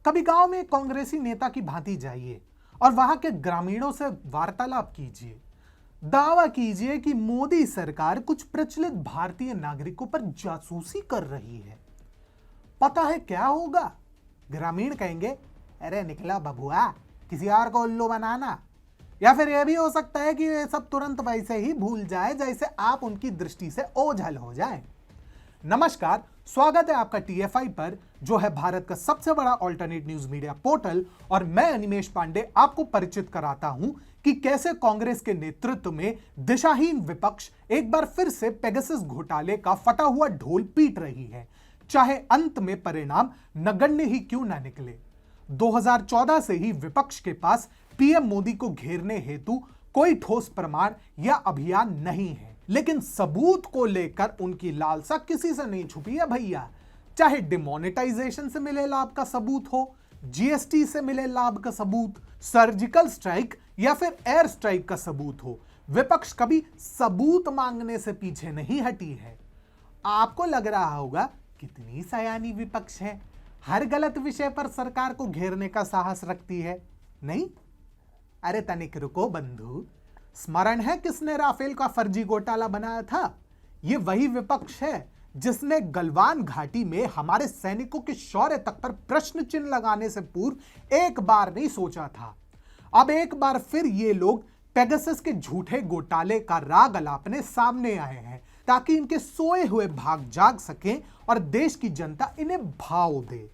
कभी गांव में कांग्रेसी नेता की भांति जाइए और वहां के ग्रामीणों से वार्तालाप कीजिए। दावा कीजिए कि मोदी सरकार कुछ प्रचलित भारतीय नागरिकों पर जासूसी कर रही है। पता है क्या होगा? ग्रामीण कहेंगे, अरे निकला बबुआ, किसी और को उल्लू बनाना। या फिर यह भी हो सकता है कि ये सब तुरंत वैसे ही भूल जाए जैसे आप उनकी दृष्टि से ओझल हो जाएं। नमस्कार, स्वागत है आपका टीएफआई पर, जो है भारत का सबसे बड़ा ऑल्टरनेट न्यूज मीडिया पोर्टल। और मैं अनिमेश पांडे आपको परिचित कराता हूं कि कैसे कांग्रेस के नेतृत्व में दिशाहीन विपक्ष एक बार फिर से पेगासस घोटाले का फटा हुआ ढोल पीट रही है, चाहे अंत में परिणाम नगण्य ही क्यों ना निकले। 2014 से ही विपक्ष के पास पीएम मोदी को घेरने हेतु कोई ठोस प्रमाण या अभियान नहीं है, लेकिन सबूत को लेकर उनकी लालसा किसी से नहीं छुपी है भैया। चाहे डिमोनेटाइजेशन से मिले लाभ का सबूत हो, जीएसटी से मिले लाभ का सबूत, सर्जिकल स्ट्राइक या फिर एयर स्ट्राइक का सबूत हो, विपक्ष कभी सबूत मांगने से पीछे नहीं हटी है। आपको लग रहा होगा कितनी सयानी विपक्ष है, हर गलत विषय पर सरकार को घेरने का साहस रखती है। नहीं, अरे तनिक रुको बंधु, स्मरण है किसने राफेल का फर्जी घोटाला बनाया था? यह वही विपक्ष है जिसने गलवान घाटी में हमारे सैनिकों के शौर्य तक पर प्रश्न चिन्ह लगाने से पूर्व एक बार नहीं सोचा था। अब एक बार फिर ये लोग पेगासस के झूठे घोटाले का राग अलापने सामने आए हैं ताकि इनके सोए हुए भाग जाग सकें और देश की जनता इन्हें भाव दे।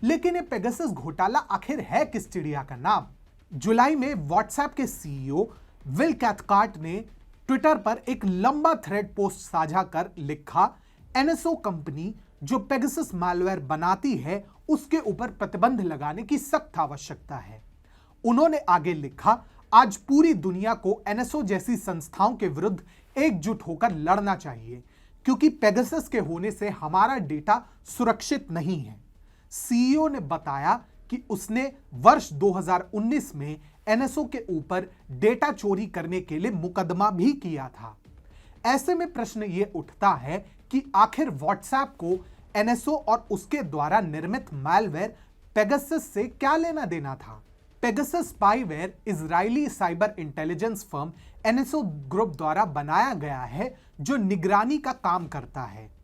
लेकिन ये पेगासस घोटाला आखिर है किस चिड़िया का नाम? जुलाई में व्हाट्सएप के सीईओ विल कैथकार्ट ने ट्विटर पर एक लंबा थ्रेड पोस्ट साझा कर लिखा, एनएसओ कंपनी जो पेगासस मैलवेयर बनाती है उसके ऊपर प्रतिबंध लगाने की सख्त आवश्यकता है। उन्होंने आगे लिखा, आज पूरी दुनिया को एनएसओ जैसी संस्थाओं के विरुद्ध एकजुट होकर लड़ना चाहिए, क्योंकि पेगासस के होने से हमारा डेटा सुरक्षित नहीं है। सीईओ ने बताया कि उसने वर्ष 2019 में एनएसओ के ऊपर डेटा चोरी करने के लिए मुकदमा भी किया था। ऐसे में प्रश्न यह उठता है कि आखिर व्हाट्सएप को एनएसओ और उसके द्वारा निर्मित मैलवेयर पेगासस से क्या लेना देना था? Pegasus spyware Israeli cyber intelligence firm NSO group द्वारा बनाया गया है, जो निगरानी का काम करता है।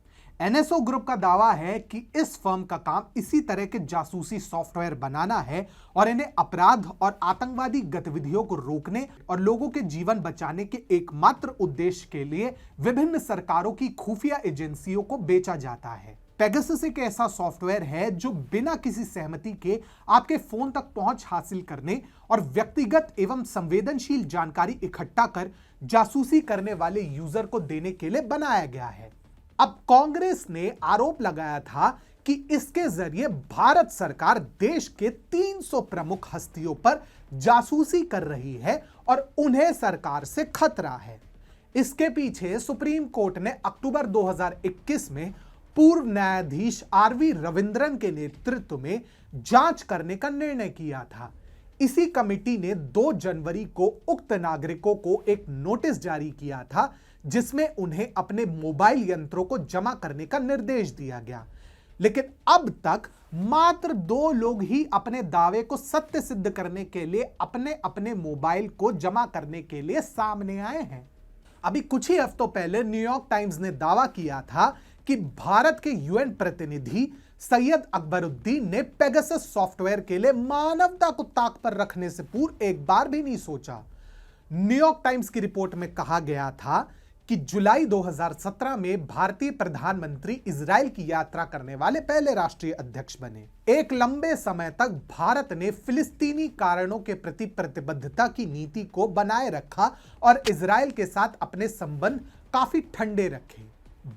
एनएसओ ग्रुप का दावा है कि इस फर्म का काम इसी तरह के जासूसी सॉफ्टवेयर बनाना है और इन्हें अपराध और आतंकवादी गतिविधियों को रोकने और लोगों के जीवन बचाने के एकमात्र उद्देश्य के लिए विभिन्न सरकारों की खुफिया एजेंसियों को बेचा जाता है। पेगासस एक ऐसा सॉफ्टवेयर है जो बिना किसी सहमति के आपके फोन तक पहुंच हासिल करने और व्यक्तिगत एवं संवेदनशील जानकारी इकट्ठा कर जासूसी करने वाले यूजर को देने के लिए बनाया गया है। अब कांग्रेस ने आरोप लगाया था कि इसके जरिए भारत सरकार देश के 300 प्रमुख हस्तियों पर जासूसी कर रही है और उन्हें सरकार से खतरा है। इसके पीछे सुप्रीम कोर्ट ने अक्टूबर 2021 में पूर्व न्यायाधीश आरवी रविंद्रन के नेतृत्व में जांच करने का निर्णय किया था। इसी कमेटी ने 2 जनवरी को उक्त नागरिकों को एक नोटिस जारी किया था, जिसमें उन्हें अपने मोबाइल यंत्रों को जमा करने का निर्देश दिया गया। लेकिन अब तक मात्र 2 लोग ही अपने दावे को सत्य सिद्ध करने के लिए अपने अपने मोबाइल को जमा करने के लिए सामने आए हैं। अभी कुछ ही हफ्तों पहले न्यूयॉर्क टाइम्स ने दावा किया था कि भारत के यूएन प्रतिनिधि सैयद अकबरुद्दीन ने पेगासस सॉफ्टवेयर के लिए मानवता को ताक पर रखने से पूर्व एक बार भी नहीं सोचा। न्यूयॉर्क टाइम्स की रिपोर्ट में कहा गया था कि जुलाई 2017 में भारतीय प्रधानमंत्री इजराइल की यात्रा करने वाले पहले राष्ट्रीय अध्यक्ष बने। एक लंबे समय तक भारत ने फिलिस्तीनी कारणों के प्रति प्रतिबद्धता की नीति को बनाए रखा और इजराइल के साथ अपने संबंध काफी ठंडे रखे।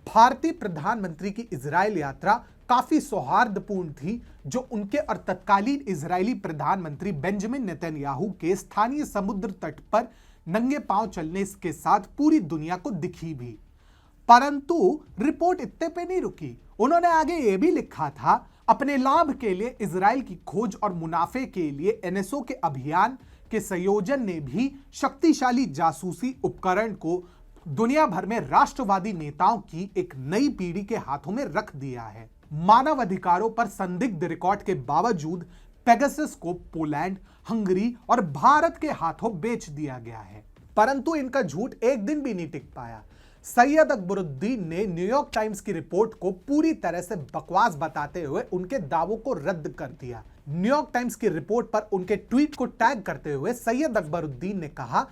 भारतीय प्रधानमंत्री की इजराइल यात्रा काफी सौहार्दपूर्ण थी, जो उनके और तत्कालीन इजरायली प्रधानमंत्री बेंजामिन नेतन्याहू के स्थानीय समुद्र तट पर नंगे पांव चलने के साथ पूरी दुनिया को दिखी भी। परंतु रिपोर्ट इतने पे नहीं रुकी। उन्होंने आगे यह भी लिखा था, अपने लाभ के लिए इजराइल की खोज और मुनाफे के लिए एनएसओ के अभियान के संयोजन ने भी शक्तिशाली जासूसी उपकरण को दुनिया भर में राष्ट्रवादी नेताओं की एक नई पीढ़ी के हाथों में रख दिया है। मानव अधिकारों पर संदिग्ध रिकॉर्ड के बावजूद पेगासस को पोलैंड, हंगरी और भारत के हाथों बेच दिया गया है। परंतु इनका झूठ एक दिन भी नहीं टिक पाया। सैयद अकबरुद्दीन ने न्यूयॉर्क टाइम्स की रिपोर्ट को पूरी तरह से बकवास बताते हुए उनके दावों को रद्द कर दिया। न्यूयॉर्क टाइम्स की रिपोर्ट पर उनके ट्वीट को टैग करते हुए सैयद अकबरुद्दीन ने कहा,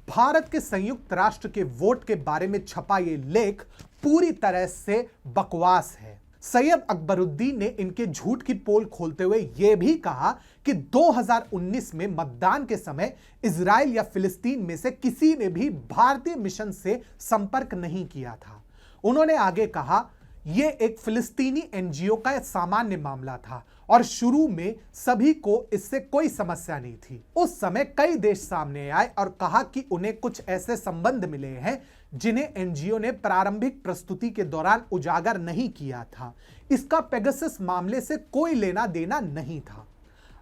भारत के संयुक्त राष्ट्र के वोट के बारे में छपा यह लेख पूरी तरह से बकवास है। सैयद अकबरुद्दीन ने इनके झूठ की पोल खोलते हुए यह भी कहा कि 2019 में मतदान के समय इजराइल या फिलिस्तीन में से किसी ने भी भारतीय मिशन से संपर्क नहीं किया था। उन्होंने आगे कहा, यह एक फिलिस्तीनी एनजीओ का सामान्य मामला था और शुरू में सभी को इससे कोई समस्या नहीं थी। उस समय कई देश सामने आए और कहा कि उन्हें कुछ ऐसे संबंध मिले हैं जिन्हें एनजीओ ने प्रारंभिक प्रस्तुति के दौरान उजागर नहीं किया था। इसका पेगासस मामले से कोई लेना देना नहीं था।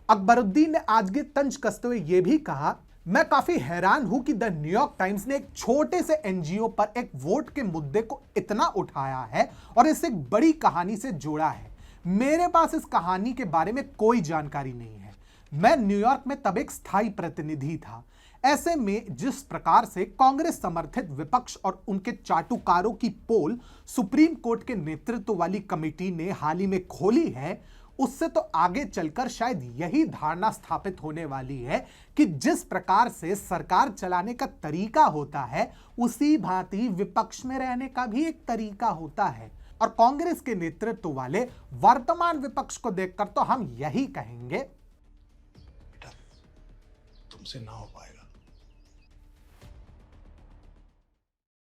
अकबरुद्दीन ने आगे तंज कसते हुए यह भी कहा, मैं काफी हैरान हूं कि द न्यूयॉर्क टाइम्स ने एक छोटे से एनजीओ पर एक वोट के मुद्दे को इतना उठाया है और इसे एक बड़ी कहानी से जोड़ा है। मेरे पास इस कहानी के बारे में कोई जानकारी नहीं है। मैं न्यूयॉर्क में तब एक स्थायी प्रतिनिधि था। ऐसे में जिस प्रकार से कांग्रेस समर्थित विपक्ष और उनके चाटुकारों की पोल सुप्रीम कोर्ट के नेतृत्व वाली कमेटी ने हाल ही में खोली है, उससे तो आगे चलकर शायद यही धारणा स्थापित होने वाली है कि जिस प्रकार से सरकार चलाने का तरीका होता है, उसी भांति विपक्ष में रहने का भी एक तरीका होता है। और कांग्रेस के नेतृत्व वाले वर्तमान विपक्ष को देखकर तो हम यही कहेंगे, बेटा तुमसे ना हो पाएगा।